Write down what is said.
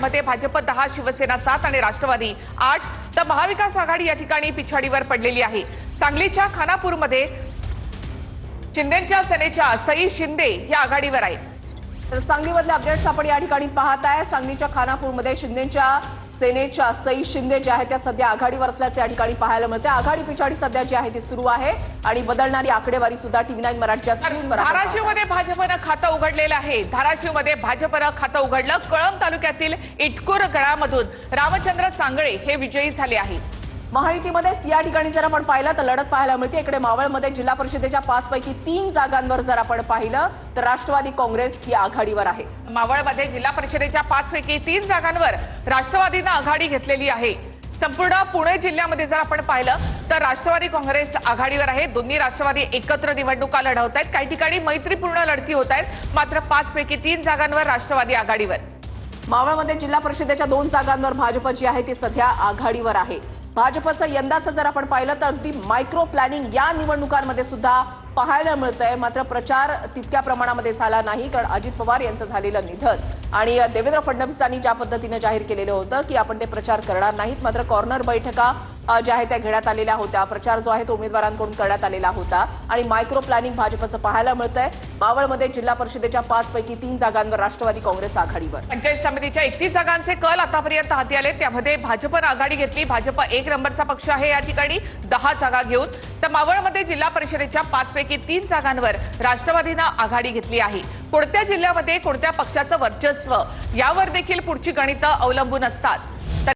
मध्ये भाजप 10, शिवसेना 7 आणि राष्ट्रवादी 8 तर महाविकास आघाडी या ठिकाणी पिछाडीवर पडलेली आहे। सांगलीच्या खानापूरमध्ये शिंदेच्या सेनेच्या सई शिंदे या आघाडीवर आहे। तर सांगलीमधले अपडेट्स आपण या ठिकाणी पाहत आहे। सांगलीच्या खानापूरमध्ये शिंदेच्या सेनेच्या सई शिंदे ज्या आहेत त्या सध्या आघाडीवर असल्याचे या ठिकाणी पाहायला मिळते। आघाडी पिछाडी सध्या जी आहे ती सुरू आहे आणि बदलणारी आकडेवारी सुद्धा TV9 मराठीच्या स्क्रीनवर आहे। धाराशिवमध्ये भाजपनं खातं उघडलेलं आहे। धाराशिवमध्ये भाजपनं खातं उघडलं। कळंब तालुक्यातील इटकूर गडामधून रामचंद्र सांगळे हे विजयी झाले आहेत। महायुतीमध्येच या ठिकाणी जर आपण पाहिलं तर लढत पाहायला मिळते। इकडे मावळमध्ये जिल्हा परिषदेच्या 5 पैकी 3 जागांवर जर आपण पाहिलं तर राष्ट्रवादी काँग्रेस ही आघाडीवर आहे। मावळमध्ये जिल्हा परिषदेच्या 5 पैकी 3 जागांवर राष्ट्रवादीनं आघाडी घेतलेली आहे। संपूर्ण पुणे जिल्ह्यामध्ये जर आपण पाहिलं तर राष्ट्रवादी काँग्रेस आघाडीवर आहे। दोन्ही राष्ट्रवादी एकत्र निवडणुका लढवत आहेत। काही ठिकाणी मैत्रीपूर्ण लढती होत आहेत, मात्र 5 पैकी 3 जागांवर राष्ट्रवादी आघाडीवर। मावळमध्ये जिल्हा परिषदेच्या 2 जागांवर भाजप जी आहे ती सध्या आघाडीवर आहे। भाजपचं यंदाचं जर आपण पाहिलं तर अगदी मायक्रो प्लॅनिंग या निवडणुकांमध्ये सुद्धा पाहायला मिळतंय, मात्र प्रचार तितक्या प्रमाणामध्ये झाला नाही। कारण अजित पवार यांचं झालेलं निधन आणि देवेंद्र फडणवीसांनी ज्या पद्धतीने जाहीर केलेलं होतं की आपण ते प्रचार करणार नाहीत, मात्र कॉर्नर बैठका ज्या आहेत त्या घेण्यात आलेल्या होत्या। प्रचार जो आहे तो उमेदवारांकडून करण्यात आलेला होता आणि मायक्रो प्लॅनिंग भाजपचं पाहायला मिळतंय। मावळमध्ये जिल्हा परिषदेच्या 5 पैकी 3 जागांवर राष्ट्रवादी काँग्रेस आघाडीवर। पंचायत समितीच्या 31 जागांचे कल आतापर्यंत हाती आले, त्यामध्ये भाजपनं आघाडी घेतली। भाजप 1 नंबरचा पक्ष आहे या ठिकाणी 10 जागा घेऊन। तर मावळमध्ये जिल्हा परिषदेच्या 5 पैकी 3 जागांवर राष्ट्रवादीनं आघाडी घेतली आहे। कोणत्या जिल्ह्यामध्ये कोणत्या पक्षाचं वर्चस्व यावर देखील पुढची गणितं अवलंबून असतात।